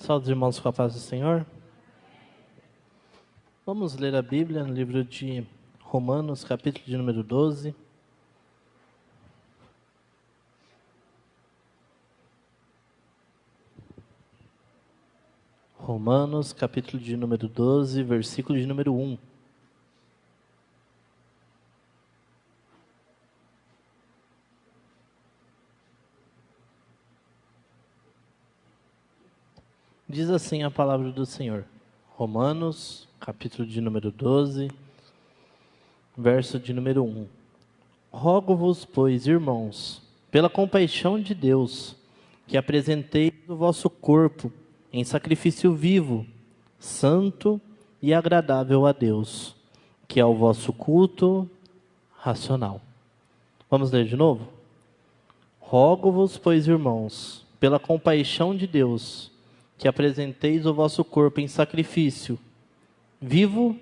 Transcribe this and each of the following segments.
Saúde os irmãos com a paz do Senhor. Vamos ler a Bíblia no livro de Romanos, capítulo de número 12. Romanos, capítulo de número 12, versículo de número 1. Diz assim a palavra do Senhor. Romanos, capítulo de número 12, verso de número 1. Rogo-vos, pois, irmãos, pela compaixão de Deus, que apresenteis o vosso corpo em sacrifício vivo, santo e agradável a Deus, que é o vosso culto racional. Vamos ler de novo? Rogo-vos, pois, irmãos, pela compaixão de Deus, que apresenteis o vosso corpo em sacrifício vivo,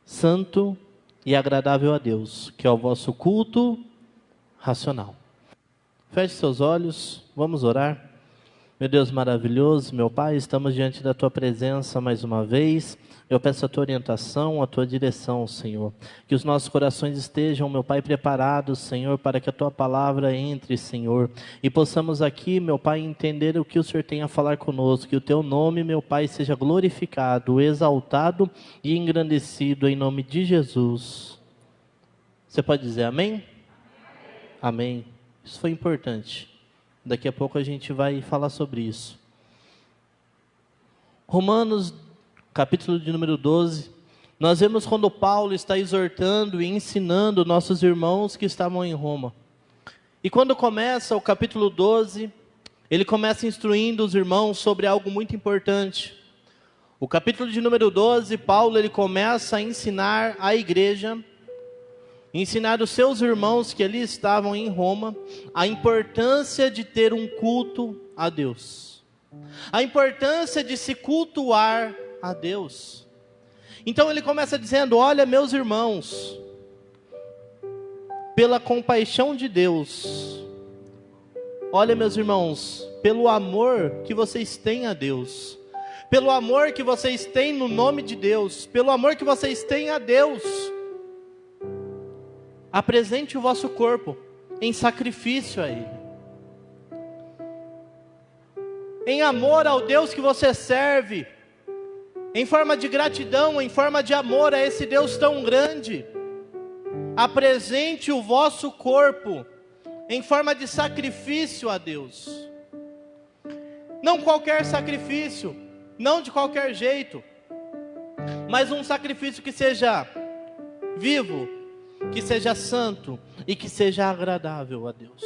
santo e agradável a Deus, que é o vosso culto racional. Feche seus olhos, vamos orar. Meu Deus maravilhoso, meu Pai, estamos diante da Tua presença mais uma vez. Eu peço a Tua orientação, a Tua direção, Senhor. Que os nossos corações estejam, meu Pai, preparados, Senhor, para que a Tua palavra entre, Senhor. E possamos aqui, meu Pai, entender o que o Senhor tem a falar conosco. Que o Teu nome, meu Pai, seja glorificado, exaltado e engrandecido em nome de Jesus. Você pode dizer amém? Amém. Isso foi importante. Daqui a pouco a gente vai falar sobre isso. Romanos, capítulo de número 12. Nós vemos quando Paulo está exortando e ensinando nossos irmãos que estavam em Roma. E quando começa o capítulo 12, ele começa instruindo os irmãos sobre algo muito importante. O capítulo de número 12, Paulo ele começa a ensinar a igreja, ensinar os seus irmãos que ali estavam em Roma, a importância de ter um culto a Deus. A importância de se cultuar a Deus. Então ele começa dizendo: olha, meus irmãos, pela compaixão de Deus, olha, meus irmãos, pelo amor que vocês têm a Deus, pelo amor que vocês têm no nome de Deus, pelo amor que vocês têm a Deus, apresente o vosso corpo em sacrifício a Ele. Em amor ao Deus que você serve, em forma de gratidão, em forma de amor a esse Deus tão grande, apresente o vosso corpo em forma de sacrifício a Deus. Não qualquer sacrifício, não de qualquer jeito, mas um sacrifício que seja vivo, que seja santo e que seja agradável a Deus.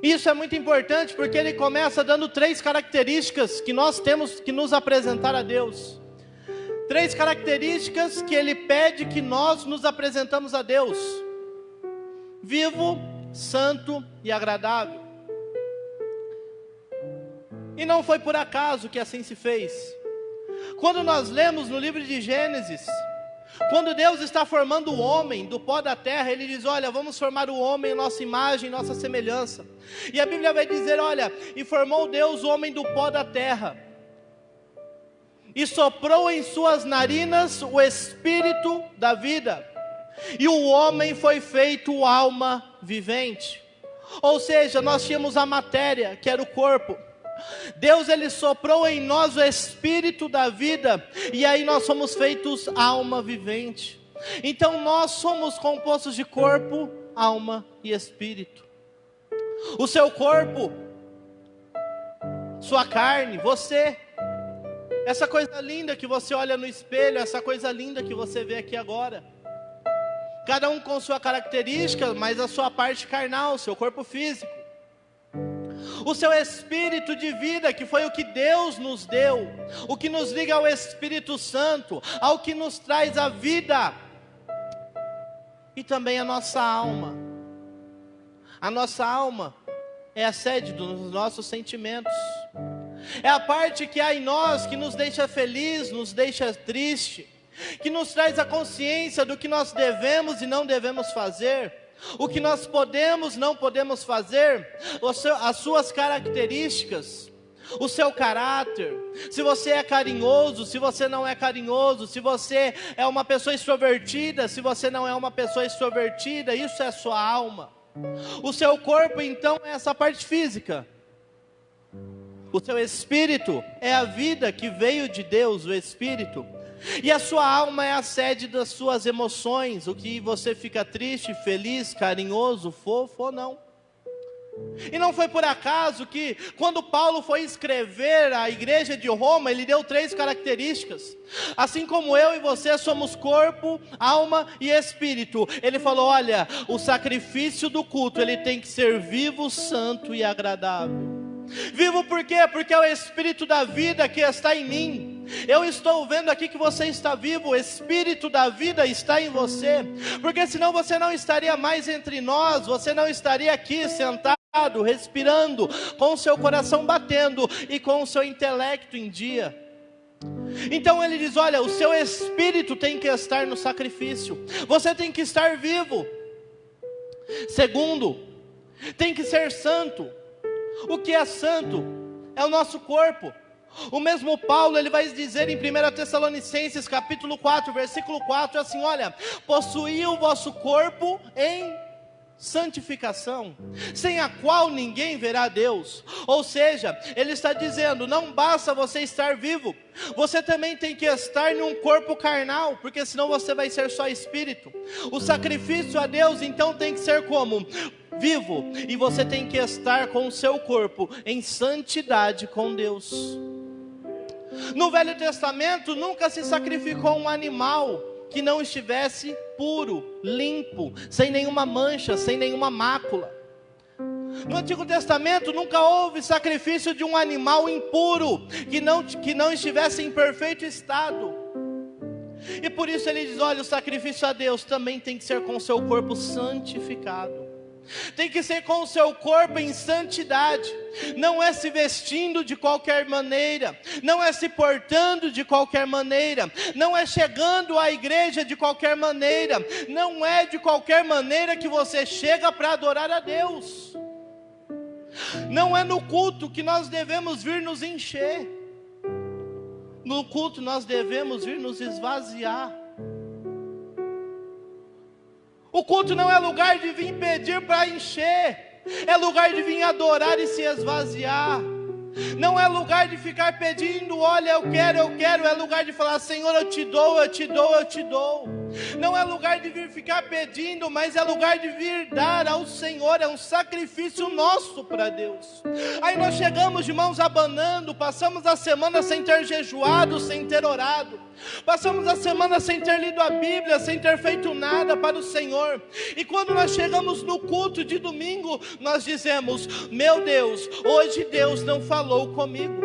Isso é muito importante porque ele começa dando 3 características que nós temos que nos apresentar a Deus. 3 características que ele pede que nós nos apresentamos a Deus: vivo, santo e agradável. E não foi por acaso que assim se fez. Quando nós lemos no livro de Gênesis, quando Deus está formando o homem do pó da terra, Ele diz: olha, vamos formar o homem em nossa imagem, em nossa semelhança. E a Bíblia vai dizer: olha, e formou Deus o homem do pó da terra, e soprou em suas narinas o espírito da vida, e o homem foi feito alma vivente. Ou seja, nós tínhamos a matéria, que era o corpo. Deus ele soprou em nós o espírito da vida, e aí nós somos feitos alma vivente. Então nós somos compostos de corpo, alma e espírito. O seu corpo, sua carne, você, essa coisa linda que você olha no espelho, essa coisa linda que você vê aqui agora, cada um com sua característica, mas a sua parte carnal, seu corpo físico. O seu espírito de vida, que foi o que Deus nos deu, o que nos liga ao Espírito Santo, ao que nos traz a vida, e também a nossa alma. A nossa alma é a sede dos nossos sentimentos, é a parte que há em nós que nos deixa feliz, nos deixa triste, que nos traz a consciência do que nós devemos e não devemos fazer. o que nós podemos, não podemos fazer, as suas características, o seu caráter, se você é carinhoso, se você não é carinhoso, se você é uma pessoa extrovertida, se você não é uma pessoa extrovertida, isso é a sua alma. O seu corpo então é essa parte física. O seu espírito é a vida que veio de Deus, o espírito. E a sua alma é a sede das suas emoções, o que você fica triste, feliz, carinhoso, fofo ou não. E não foi por acaso que quando Paulo foi escrever a igreja de Roma, ele deu 3 características. Assim como eu e você somos corpo, alma e espírito. Ele falou, olha, o sacrifício do culto, ele tem que ser vivo, santo e agradável. Vivo por quê? Porque é o Espírito da vida que está em mim. Eu estou vendo aqui que você está vivo, o Espírito da vida está em você. Porque senão você não estaria mais entre nós, você não estaria aqui sentado, respirando, com o seu coração batendo e com o seu intelecto em dia. Então ele diz, olha, o seu Espírito tem que estar no sacrifício. Você tem que estar vivo. Segundo, tem que ser santo. O que é santo? É o nosso corpo. O mesmo Paulo, ele vai dizer em 1 Tessalonicenses capítulo 4, versículo 4, assim, olha, possuí o vosso corpo em santificação, sem a qual ninguém verá Deus. Ou seja, ele está dizendo, não basta você estar vivo, você também tem que estar em um corpo carnal, porque senão você vai ser só espírito. O sacrifício a Deus então tem que ser como? Vivo, e você tem que estar com o seu corpo em santidade com Deus. No Velho Testamento nunca se sacrificou um animal que não estivesse puro, limpo, sem nenhuma mancha, sem nenhuma mácula. No Antigo Testamento nunca houve sacrifício de um animal impuro, que não estivesse em perfeito estado. E por isso ele diz, olha, o sacrifício a Deus também tem que ser com o seu corpo santificado. Tem que ser com o seu corpo em santidade. Não é se vestindo de qualquer maneira, não é se portando de qualquer maneira, não é chegando à igreja de qualquer maneira, não é de qualquer maneira que você chega para adorar a Deus. Não é no culto que nós devemos vir nos encher. No culto nós devemos vir nos esvaziar. O culto não é lugar de vir pedir para encher, é lugar de vir adorar e se esvaziar. Não é lugar de ficar pedindo, olha, eu quero, é lugar de falar, Senhor, eu te dou, eu te dou, eu te dou. Não é lugar de vir ficar pedindo, mas é lugar de vir dar ao Senhor, é um sacrifício nosso para Deus. Aí nós chegamos de mãos abanando, passamos a semana sem ter jejuado, sem ter orado. Passamos a semana sem ter lido a Bíblia, sem ter feito nada para o Senhor. E quando nós chegamos no culto de domingo, nós dizemos, meu Deus, hoje Deus não falou comigo.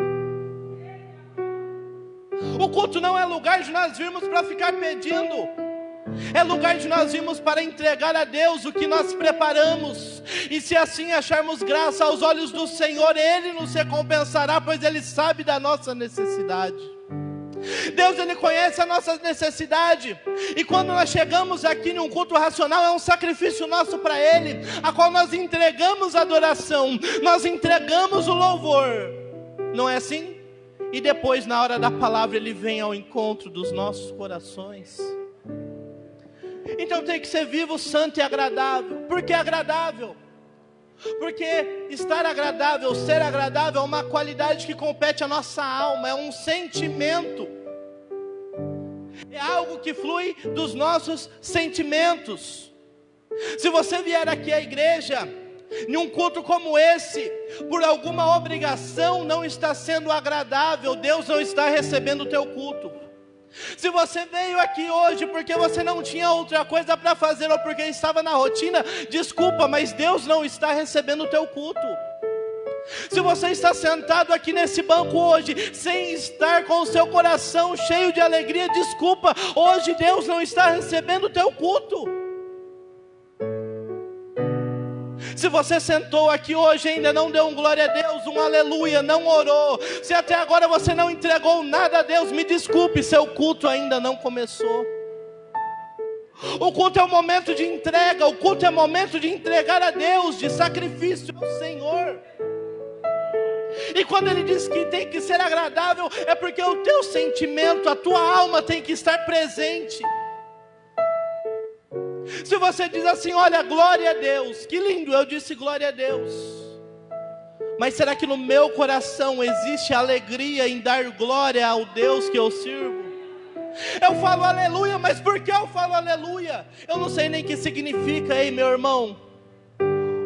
O culto não é lugar de nós virmos para ficar pedindo, é lugar de nós irmos para entregar a Deus o que nós preparamos. E se assim acharmos graça aos olhos do Senhor, Ele nos recompensará, pois Ele sabe da nossa necessidade. Deus, Ele conhece a nossa necessidade. E quando nós chegamos aqui num culto racional, é um sacrifício nosso para Ele, a qual nós entregamos a adoração, nós entregamos o louvor. Não é assim? E depois, na hora da palavra, Ele vem ao encontro dos nossos corações. Então tem que ser vivo, santo e agradável. Por que agradável? Porque estar agradável, ser agradável é uma qualidade que compete à nossa alma, é um sentimento. É algo que flui dos nossos sentimentos. Se você vier aqui à igreja, em um culto como esse, por alguma obrigação não está sendo agradável, Deus não está recebendo o teu culto. Se você veio aqui hoje porque você não tinha outra coisa para fazer ou porque estava na rotina, desculpa, mas Deus não está recebendo o teu culto. Se você está sentado aqui nesse banco hoje sem estar com o seu coração cheio de alegria, desculpa, hoje Deus não está recebendo o teu culto. Se você sentou aqui hoje e ainda não deu um glória a Deus, um aleluia, não orou, se até agora você não entregou nada a Deus, me desculpe, seu culto ainda não começou. O culto é um momento de entrega, o culto é momento de entregar a Deus, de sacrifício ao Senhor. E quando ele diz que tem que ser agradável, é porque o teu sentimento, a tua alma tem que estar presente. Se você diz assim, olha, glória a Deus, que lindo, eu disse glória a Deus. Mas será que no meu coração existe alegria em dar glória ao Deus que eu sirvo? Eu falo aleluia, mas por que eu falo aleluia? Eu não sei nem o que significa, ei meu irmão.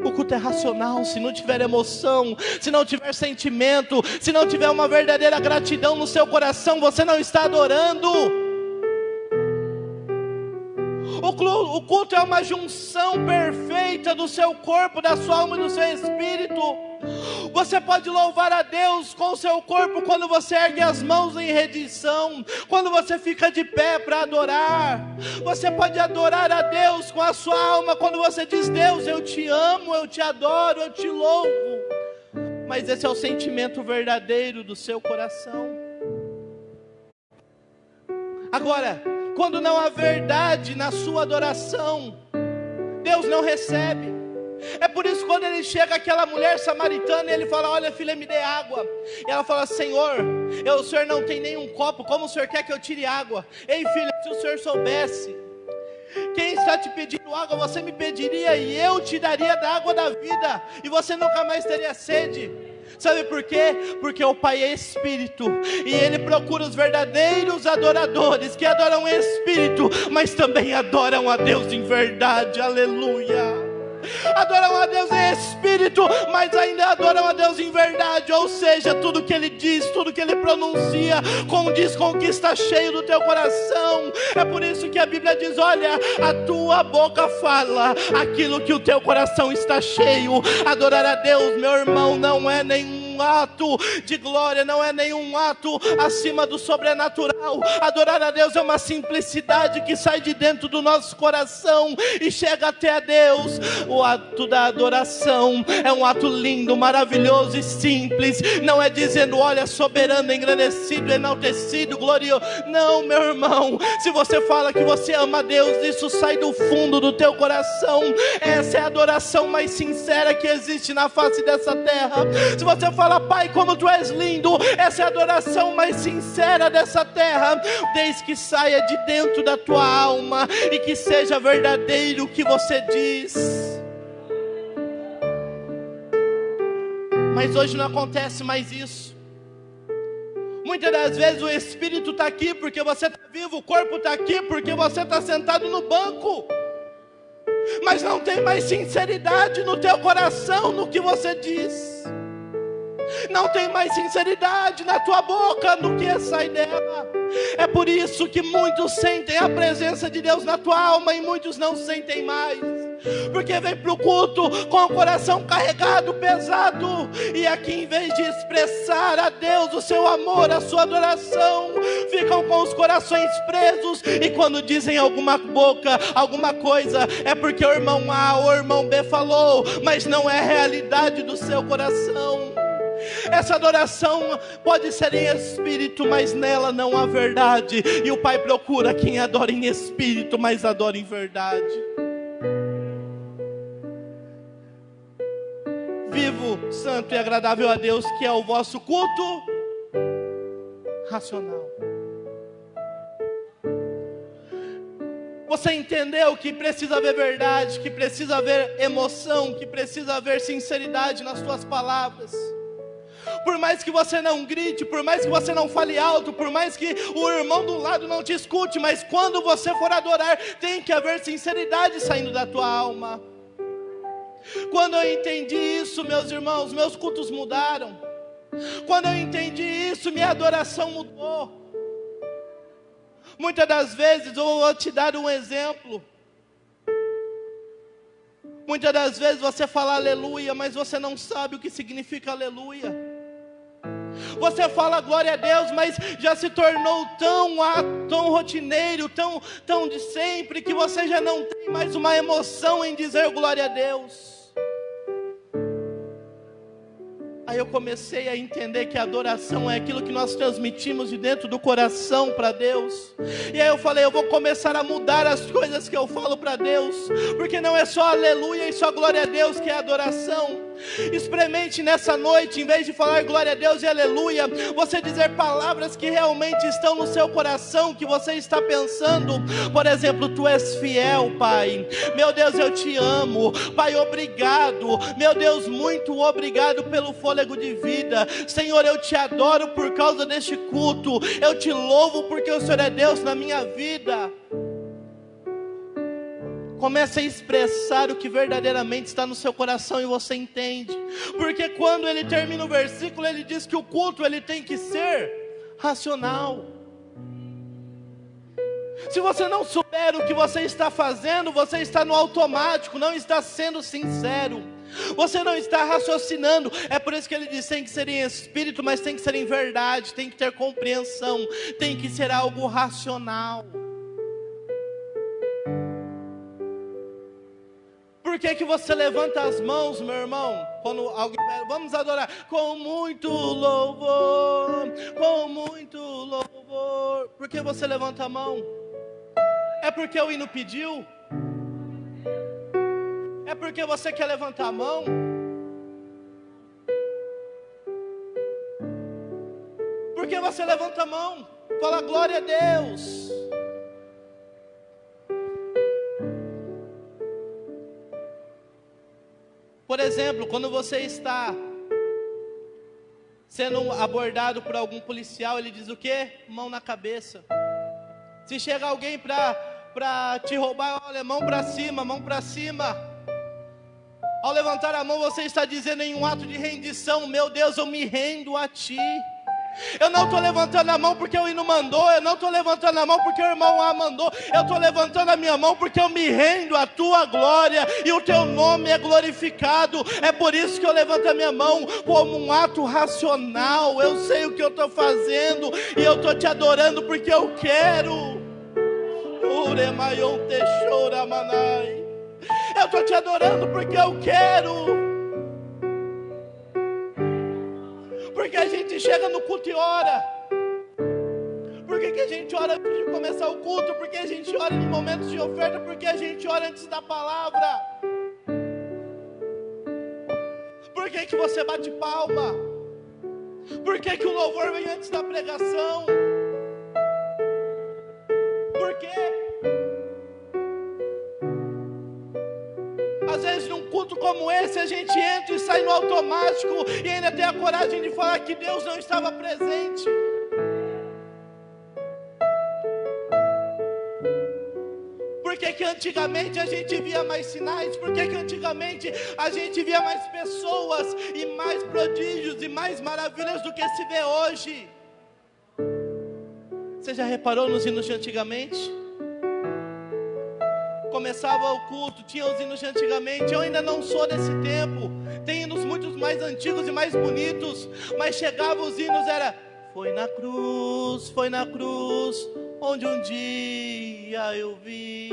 O culto é racional, se não tiver emoção, se não tiver sentimento, se não tiver uma verdadeira gratidão no seu coração, você não está adorando. O culto é uma junção perfeita do seu corpo, da sua alma e do seu espírito. Você pode louvar a Deus com o seu corpo quando você ergue as mãos em rendição, quando você fica de pé para adorar. Você pode adorar a Deus com a sua alma quando você diz, Deus, eu te amo, eu te adoro, eu te louvo. Mas esse é o sentimento verdadeiro do seu coração. Agora, quando não há verdade na sua adoração, Deus não recebe. É por isso que quando ele chega aquela mulher samaritana, ele fala, olha filha, me dê água. E ela fala, Senhor, o Senhor não tem nenhum copo, como o Senhor quer que eu tire água? Ei filha, se o Senhor soubesse quem está te pedindo água, você me pediria e eu te daria da água da vida, e você nunca mais teria sede. Sabe por quê? Porque o Pai é Espírito, e Ele procura os verdadeiros adoradores, que adoram em Espírito, mas também adoram a Deus em verdade, aleluia. Adoram a Deus em Espírito, mas ainda adoram a Deus em verdade, ou seja, tudo que Ele diz, tudo que Ele pronuncia, condiz com o que está cheio do teu coração. É por isso que a Bíblia diz, olha, a tua boca fala aquilo que o teu coração está cheio. Adorar a Deus, meu irmão, não é nenhum ato de glória, não é nenhum ato acima do sobrenatural. Adorar a Deus é uma simplicidade que sai de dentro do nosso coração e chega até a Deus. O ato da adoração é um ato lindo, maravilhoso e simples. Não é dizendo, olha, soberano, engrandecido, enaltecido, glorioso. Não, meu irmão, se você fala que você ama a Deus, isso sai do fundo do teu coração. Essa é a adoração mais sincera que existe na face dessa terra. Se você fala, Pai, como tu és lindo, essa é a adoração mais sincera dessa terra, desde que saia de dentro da tua alma e que seja verdadeiro o que você diz. Mas hoje não acontece mais isso. Muitas das vezes o Espírito está aqui porque você está vivo, o corpo está aqui porque você está sentado no banco, mas não tem mais sinceridade no teu coração no que você diz. Não tem mais sinceridade na tua boca no que sai dela. É por isso que muitos sentem a presença de Deus na tua alma e muitos não sentem mais, porque vem para o culto com o coração carregado, pesado, e aqui em vez de expressar a Deus o seu amor, a sua adoração, ficam com os corações presos, e quando dizem alguma coisa, é porque o irmão A ou o irmão B falou, mas não é realidade do seu coração. Essa adoração pode ser em espírito, mas nela não há verdade, e o Pai procura quem adora em espírito, mas adora em verdade. Vivo, santo e agradável a Deus, que é o vosso culto racional. Você entendeu que precisa haver verdade, que precisa haver emoção, que precisa haver sinceridade nas suas palavras. Por mais que você não grite, por mais que você não fale alto, por mais que o irmão do lado não te escute, mas quando você for adorar, tem que haver sinceridade saindo da tua alma. Quando eu entendi isso, meus irmãos, meus cultos mudaram. Quando eu entendi isso, minha adoração mudou. Muitas das vezes, eu vou te dar um exemplo. Muitas das vezes você fala aleluia, mas você não sabe o que significa aleluia. Você fala glória a Deus, mas já se tornou tão rotineiro, tão de sempre, que você já não tem mais uma emoção em dizer glória a Deus. Aí eu comecei a entender que a adoração é aquilo que nós transmitimos de dentro do coração para Deus. E aí eu falei, eu vou começar a mudar as coisas que eu falo para Deus, porque não é só aleluia e só glória a Deus que é adoração. Experimente nessa noite, em vez de falar glória a Deus e aleluia, você dizer palavras que realmente estão no seu coração, que você está pensando. Por exemplo, tu és fiel, Pai. Meu Deus, eu te amo. Pai, obrigado. Meu Deus, muito obrigado pelo fôlego de vida. Senhor, eu te adoro por causa deste culto. Eu te louvo porque o Senhor é Deus na minha vida. Comece a expressar o que verdadeiramente está no seu coração e você entende. Porque quando ele termina o versículo, ele diz que o culto ele tem que ser racional. Se você não souber o que você está fazendo, você está no automático, não está sendo sincero. Você não está raciocinando. É por isso que ele diz, tem que ser em espírito, mas tem que ser em verdade, tem que ter compreensão, tem que ser algo racional. Por que você levanta as mãos, meu irmão? Quando alguém vai, vamos adorar com muito louvor, com muito louvor. Por que você levanta a mão? É porque o hino pediu? É porque você quer levantar a mão? Por que você levanta a mão? Fala glória a Deus. Por exemplo, quando você está sendo abordado por algum policial, ele diz o quê? Mão na cabeça. Se chega alguém para te roubar, olha, mão para cima, mão para cima. Ao levantar a mão, você está dizendo em um ato de rendição, meu Deus, eu me rendo a Ti. Eu não estou levantando a mão porque o hino mandou, eu não estou levantando a mão porque o irmão A mandou, eu estou levantando a minha mão porque eu me rendo à Tua glória e o Teu nome é glorificado. É por isso que eu levanto a minha mão como um ato racional. Eu sei o que eu estou fazendo e eu estou Te adorando porque eu quero. Eu estou Te adorando porque eu quero. Porque a gente chega no culto e ora. Por que a gente ora antes de começar o culto? Porque a gente ora em momentos de oferta. Porque a gente ora antes da palavra. Por que você bate palma? Por que o louvor vem antes da pregação? Por quê? Às vezes num culto como esse a gente entra e sai no automático e ainda tem a coragem de falar que Deus não estava presente. Por que antigamente a gente via mais sinais? Por que antigamente a gente via mais pessoas e mais prodígios e mais maravilhas do que se vê hoje? Você já reparou nos hinos de antigamente? Começava o culto, tinha os hinos de antigamente. Eu ainda não sou desse tempo. Tem hinos muito mais antigos e mais bonitos. Mas chegavam os hinos, era foi na cruz, onde um dia eu vi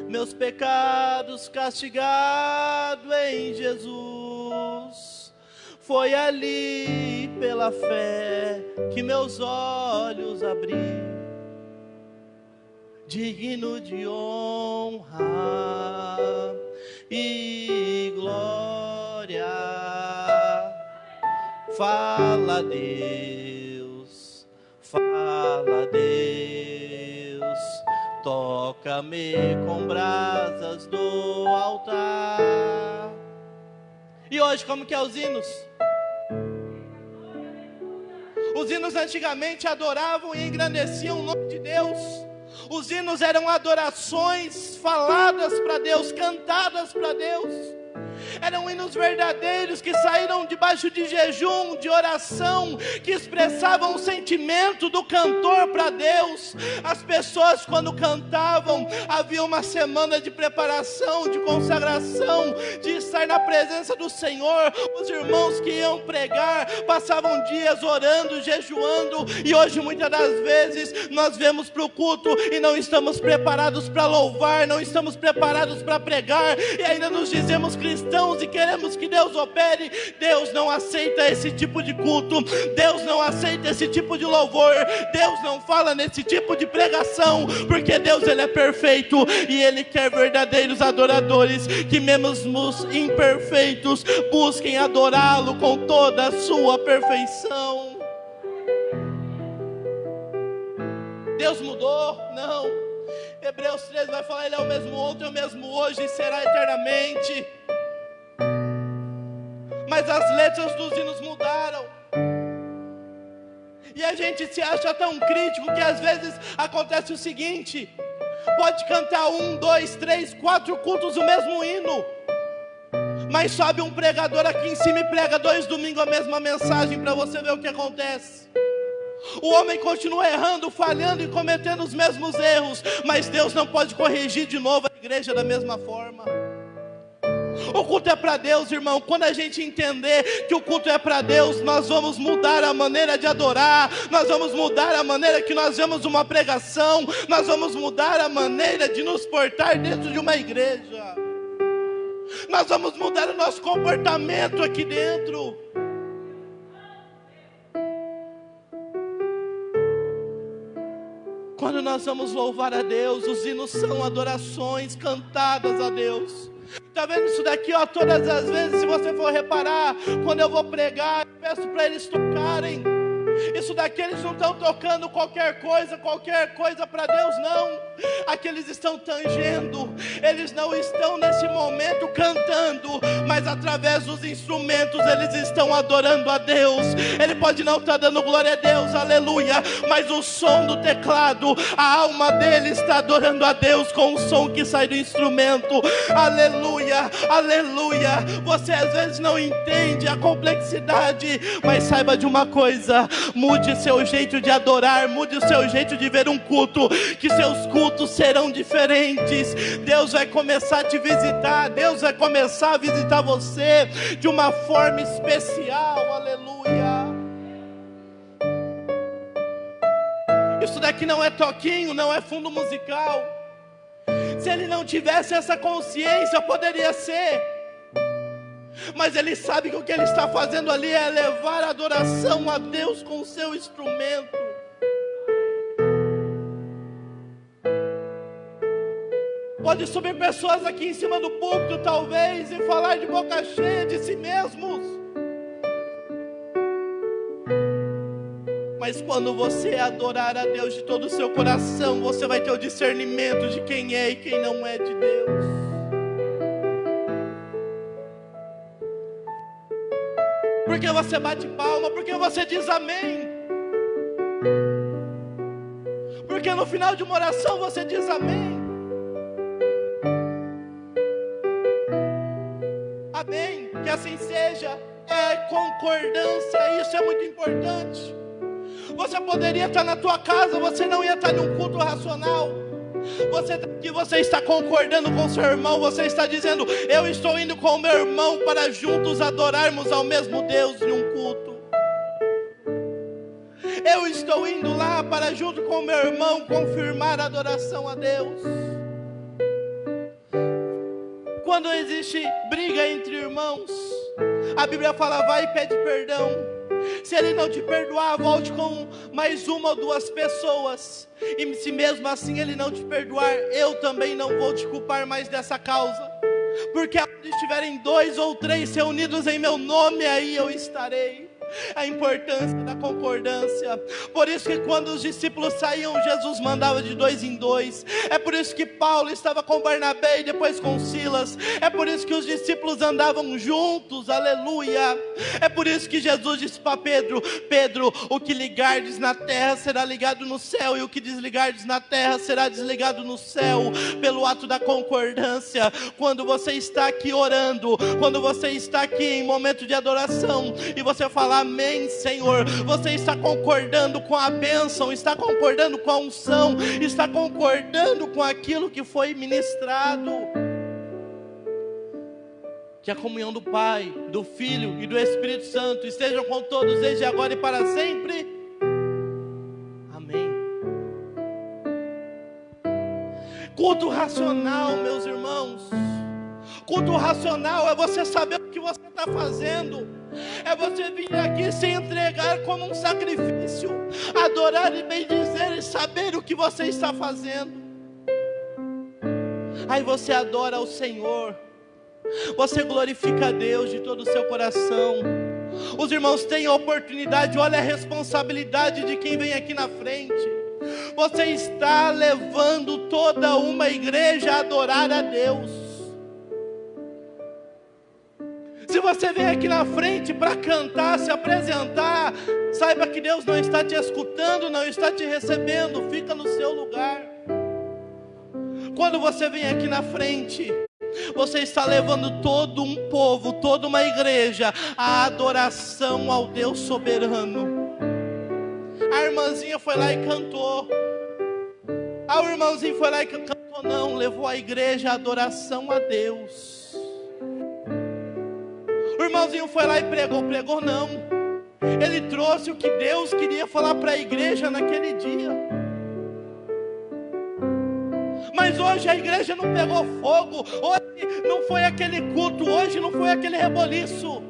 meus pecados castigado em Jesus. Foi ali pela fé que meus olhos abri. Digno de honra e glória. Fala Deus, toca-me com brasas do altar. E hoje como que é os hinos? Os hinos antigamente adoravam e engrandeciam o nome de Deus. Os hinos eram adorações faladas para Deus, cantadas para Deus. Eram hinos verdadeiros que saíram debaixo de jejum, de oração, que expressavam o sentimento do cantor para Deus. As pessoas quando cantavam, havia uma semana de preparação, de consagração, de estar na presença do Senhor. Os irmãos que iam pregar, passavam dias orando, jejuando, e hoje muitas das vezes nós vemos para o culto e não estamos preparados para louvar, não estamos preparados para pregar, e ainda nos dizemos cristãos irmãos, e queremos que Deus opere. Deus não aceita esse tipo de culto, Deus não aceita esse tipo de louvor, Deus não fala nesse tipo de pregação, porque Deus, Ele é perfeito, e Ele quer verdadeiros adoradores, que mesmo os imperfeitos busquem adorá-lo com toda a sua perfeição. Deus mudou? Não. Hebreus 13 vai falar, Ele é o mesmo ontem, o mesmo hoje e será eternamente. Mas as letras dos hinos mudaram. E a gente se acha tão crítico que às vezes acontece o seguinte: pode cantar 1, 2, 3, 4 cultos o mesmo hino, mas sobe um pregador aqui em cima e prega 2 domingos a mesma mensagem, para você ver o que acontece. O homem continua errando, falhando e cometendo os mesmos erros, mas Deus não pode corrigir de novo a igreja da mesma forma. O culto é para Deus, irmão. Quando a gente entender que o culto é para Deus, nós vamos mudar a maneira de adorar, nós vamos mudar a maneira que nós vemos uma pregação, nós vamos mudar a maneira de nos portar dentro de uma igreja, nós vamos mudar o nosso comportamento aqui dentro. Quando nós vamos louvar a Deus, os hinos são adorações cantadas a Deus. Está vendo isso daqui, ó? Todas as vezes, se você for reparar, quando eu vou pregar, eu peço para eles tocarem. Isso daqui eles não estão tocando qualquer coisa para Deus, não. Aqui eles estão tangendo, eles não estão nesse momento cantando, mas através dos instrumentos eles estão adorando a Deus. Ele pode não estar dando glória a Deus, aleluia, mas o som do teclado, a alma dele está adorando a Deus com o som que sai do instrumento, aleluia, aleluia. Você às vezes não entende a complexidade, mas saiba de uma coisa: mude seu jeito de adorar, mude o seu jeito de ver um culto, que seus cultos serão diferentes. Deus vai começar a te visitar, Deus vai começar a visitar você de uma forma especial, aleluia. Isso daqui não é toquinho, não é fundo musical. Se ele não tivesse essa consciência, poderia ser, mas ele sabe que o que ele está fazendo ali é levar a adoração a Deus com o seu instrumento. Pode subir pessoas aqui em cima do púlpito talvez e falar de boca cheia de si mesmos, mas quando você adorar a Deus de todo o seu coração, você vai ter o discernimento de quem é e quem não é de Deus. Porque você bate palma, porque você diz amém, porque no final de uma oração você diz amém. Amém, que assim seja. É concordância, isso é muito importante. Você poderia estar na tua casa, você não ia estar em um culto racional. Você está concordando com seu irmão, você está dizendo: eu estou indo com o meu irmão para juntos adorarmos ao mesmo Deus em um culto. Eu estou indo lá para junto com o meu irmão confirmar a adoração a Deus. Quando existe briga entre irmãos, a Bíblia fala: vai e pede perdão. Se ele não te perdoar, volte com mais uma ou duas pessoas. E se mesmo assim ele não te perdoar, eu também não vou te culpar mais dessa causa. Porque onde estiverem 2 ou 3 reunidos em meu nome, aí eu estarei. A importância da concordância. Por isso que quando os discípulos saíam, Jesus mandava de 2 em 2. É por isso que Paulo estava com Barnabé e depois com Silas. É por isso que os discípulos andavam juntos, aleluia. É por isso que Jesus disse para Pedro: Pedro, o que ligardes na terra será ligado no céu, e o que desligardes na terra será desligado no céu. Pelo ato da concordância. Quando você está aqui orando, quando você está aqui em momento de adoração, e você fala: amém, Senhor, você está concordando com a bênção, está concordando com a unção, está concordando com aquilo que foi ministrado. Que a comunhão do Pai, do Filho e do Espírito Santo estejam com todos desde agora e para sempre. Amém. Culto racional, meus irmãos, culto racional é você saber o que você está fazendo. É você vir aqui se entregar como um sacrifício, adorar e bendizer e saber o que você está fazendo. Aí você adora ao Senhor, você glorifica a Deus de todo o seu coração. Os irmãos têm a oportunidade, olha a responsabilidade de quem vem aqui na frente. Você está levando toda uma igreja a adorar a Deus. Se você vem aqui na frente para cantar, se apresentar, saiba que Deus não está te escutando, não está te recebendo, fica no seu lugar. Quando você vem aqui na frente, você está levando todo um povo, toda uma igreja, à adoração ao Deus soberano. A irmãzinha foi lá e cantou. O irmãozinho foi lá e cantou, não, levou a igreja à adoração a Deus. O irmãozinho foi lá e pregou não. Ele trouxe o que Deus queria falar para a igreja naquele dia. Mas hoje a igreja não pegou fogo, hoje não foi aquele culto, hoje não foi aquele reboliço.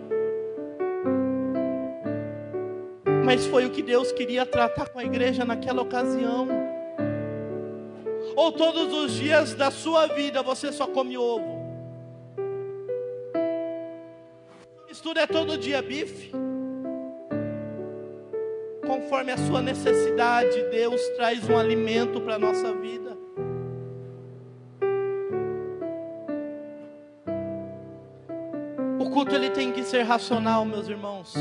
Mas foi o que Deus queria tratar com a igreja naquela ocasião. Ou todos os dias da sua vida você só come ovo? Estudo é todo dia bife? Conforme a sua necessidade, Deus traz um alimento para a nossa vida. O culto ele tem que ser racional, meus irmãos.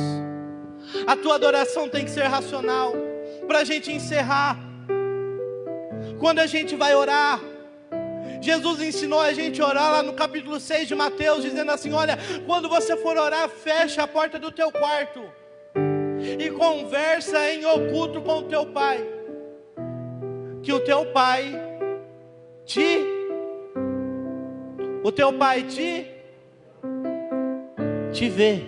A tua adoração tem que ser racional. Para a gente encerrar, quando a gente vai orar, Jesus ensinou a gente a orar lá no capítulo 6 de Mateus, dizendo assim, olha, quando você for orar, fecha a porta do teu quarto e conversa em oculto com o teu pai, que o teu pai te vê.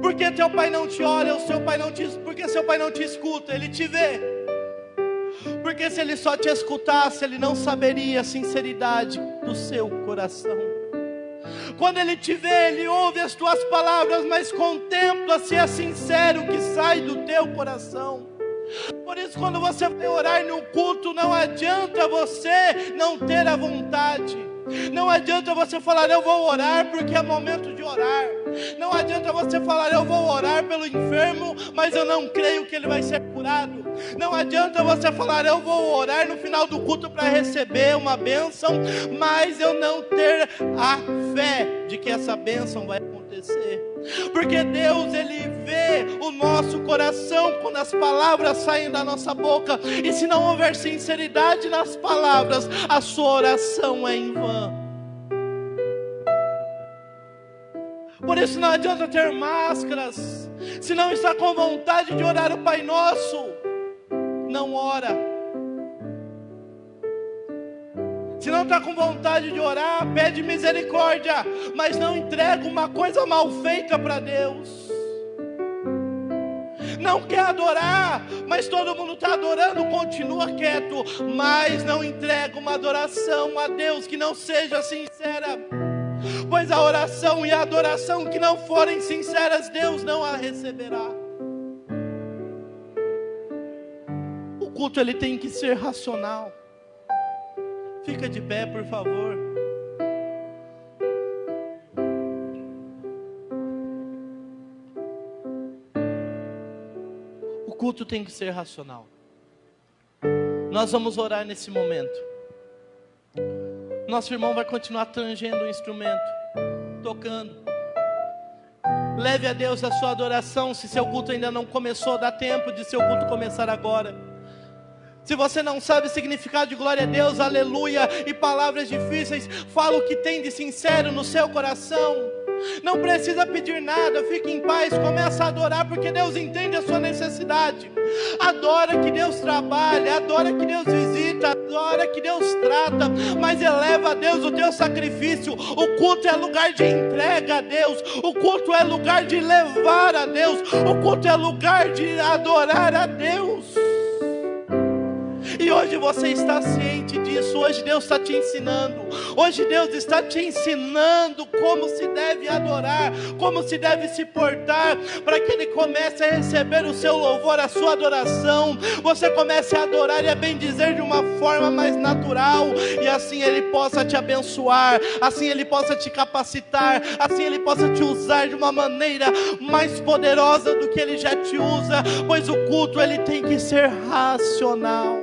Porque teu pai não te olha, porque seu pai não te escuta, ele te vê. Porque se ele só te escutasse, ele não saberia a sinceridade do seu coração. Quando ele te vê, ele ouve as tuas palavras, mas contempla se é sincero o que sai do teu coração. Por isso, quando você vai orar no culto, não adianta você não ter a vontade. Não adianta você falar, eu vou orar porque é momento de orar. Não adianta você falar, eu vou orar pelo enfermo, mas eu não creio que ele vai ser curado. Não adianta você falar, eu vou orar no final do culto para receber uma bênção, mas eu não ter a fé de que essa bênção vai acontecer. Porque Deus, Ele vê o nosso coração quando as palavras saem da nossa boca. E se não houver sinceridade nas palavras, a sua oração é em vão. Por isso não adianta ter máscaras. Se não está com vontade de orar o Pai Nosso, não ora. Se não está com vontade de orar, pede misericórdia, mas não entrega uma coisa mal feita para Deus. Não quer adorar, mas todo mundo está adorando, continua quieto, mas não entrega uma adoração a Deus que não seja sincera. Pois a oração e a adoração que não forem sinceras, Deus não a receberá. O culto ele tem que ser racional. Fica de pé, por favor. O culto tem que ser racional. Nós vamos orar nesse momento. Nosso irmão vai continuar tangendo o instrumento, tocando. Leve a Deus a sua adoração. Se seu culto ainda não começou, dá tempo de seu culto começar agora. Se você não sabe o significado de glória a Deus, aleluia, e palavras difíceis, fala o que tem de sincero no seu coração. Não precisa pedir nada, fique em paz, começa a adorar, porque Deus entende a sua necessidade. Adora que Deus trabalha, adora que Deus visita, adora que Deus trata, mas eleva a Deus o teu sacrifício. O culto é lugar de entrega a Deus, o culto é lugar de levar a Deus, o culto é lugar de adorar a Deus. E hoje você está ciente disso. Hoje Deus está te ensinando. Hoje Deus está te ensinando como se deve adorar, como se deve se portar, para que Ele comece a receber o seu louvor, a sua adoração. Você comece a adorar e a bendizer de uma forma mais natural, e assim Ele possa te abençoar, assim Ele possa te capacitar, assim Ele possa te usar de uma maneira mais poderosa do que Ele já te usa, pois o culto ele tem que ser racional.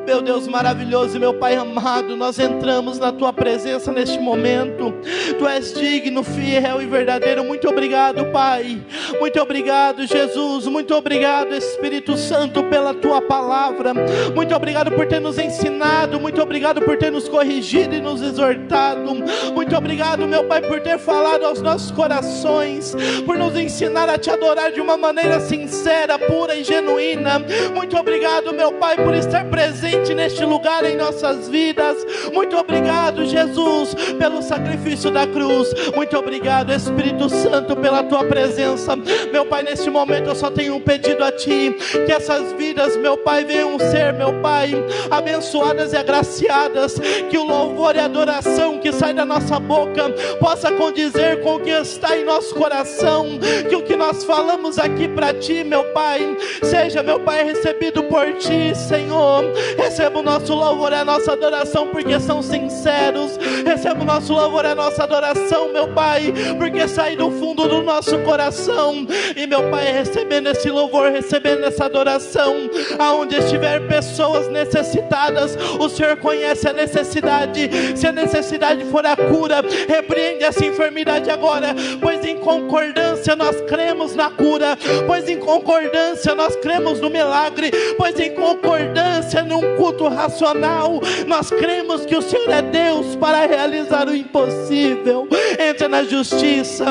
Meu Deus maravilhoso e meu Pai amado, nós entramos na Tua presença neste momento. Tu és digno, fiel e verdadeiro. Muito obrigado, Pai. Muito obrigado, Jesus. Muito obrigado, Espírito Santo, pela Tua palavra. Muito obrigado por ter nos ensinado. Muito obrigado por ter nos corrigido e nos exortado. Muito obrigado, meu Pai, por ter falado aos nossos corações, por nos ensinar a Te adorar de uma maneira sincera, pura e genuína. Muito obrigado, meu Pai, por estar presente neste lugar em nossas vidas. Muito obrigado, Jesus, pelo sacrifício da cruz. Muito obrigado, Espírito Santo, pela Tua presença. Meu Pai, neste momento eu só tenho um pedido a Ti, que essas vidas, meu Pai, venham ser, meu Pai, abençoadas e agraciadas, que o louvor e a adoração que sai da nossa boca possa condizer com o que está em nosso coração, que o que nós falamos aqui para Ti, meu Pai, seja, meu Pai, recebido por Ti, Senhor. Receba o nosso louvor e a nossa adoração, porque são sinceros. Receba o nosso louvor e a nossa adoração, meu Pai, porque sai do fundo do nosso coração. E, meu Pai, recebendo esse louvor, recebendo essa adoração, aonde estiver pessoas necessitadas, o Senhor conhece a necessidade. Se a necessidade for a cura, repreende essa enfermidade agora, pois em concordância nós cremos na cura, pois em concordância nós cremos no milagre, pois em concordância num culto racional nós cremos que o Senhor é Deus para realizar o impossível. Entra na justiça,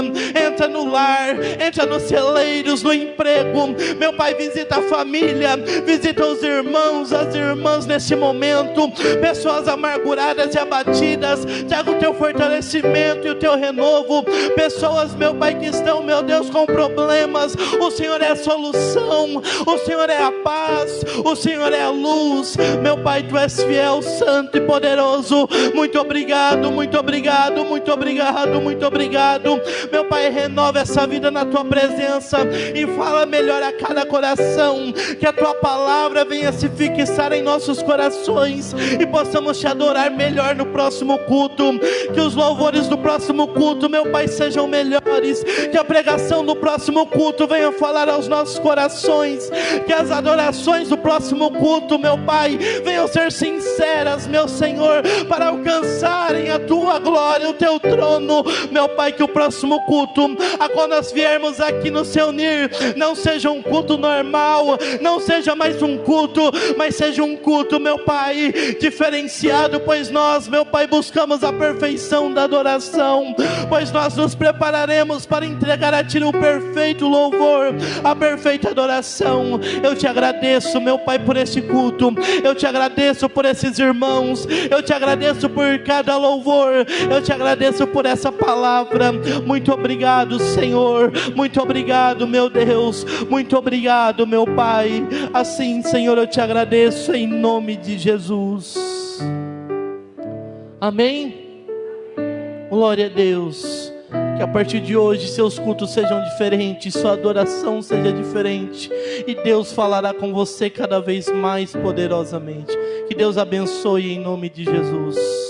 entra no lar, entra nos celeiros, no emprego, meu Pai, visita a família, visita os irmãos, as irmãs nesse momento, pessoas amarguradas e abatidas, traga o Teu fortalecimento e o Teu renovo. Pessoas, meu Pai, que estão, meu Deus, com problemas, o Senhor é a solução, o Senhor é a paz, o Senhor é a luz. Meu Pai, Tu és fiel, santo e poderoso. Muito obrigado, muito obrigado, muito obrigado, muito obrigado. Meu Pai, renova essa vida na Tua presença e fala melhor a cada coração, que a Tua palavra venha se fixar em nossos corações e possamos Te adorar melhor no próximo culto. Que os louvores do próximo culto, meu Pai, sejam melhores, que a pregação do próximo culto venha falar aos nossos corações, que as adorações do próximo culto, meu Pai, venham ser sinceras, meu Senhor, para alcançarem a Tua glória, o Teu trono. Meu Pai, que o próximo culto, quando nós viermos aqui nos reunir, não seja um culto normal, não seja mais um culto, mas seja um culto, meu Pai, diferenciado, pois nós, meu Pai, buscamos a perfeição da adoração, pois nós nos prepararemos para entregar a Ti o perfeito louvor, a perfeita adoração. Eu Te agradeço, meu Pai, por esse culto. Eu Te agradeço por esses irmãos. Eu Te agradeço por cada louvor. Eu Te agradeço por essa palavra. Muito obrigado, Senhor. Muito obrigado, meu Deus. Muito obrigado, meu Pai. Assim, Senhor, eu Te agradeço em nome de Jesus. Amém? Glória a Deus. Que a partir de hoje seus cultos sejam diferentes, sua adoração seja diferente, e Deus falará com você cada vez mais poderosamente. Que Deus abençoe em nome de Jesus.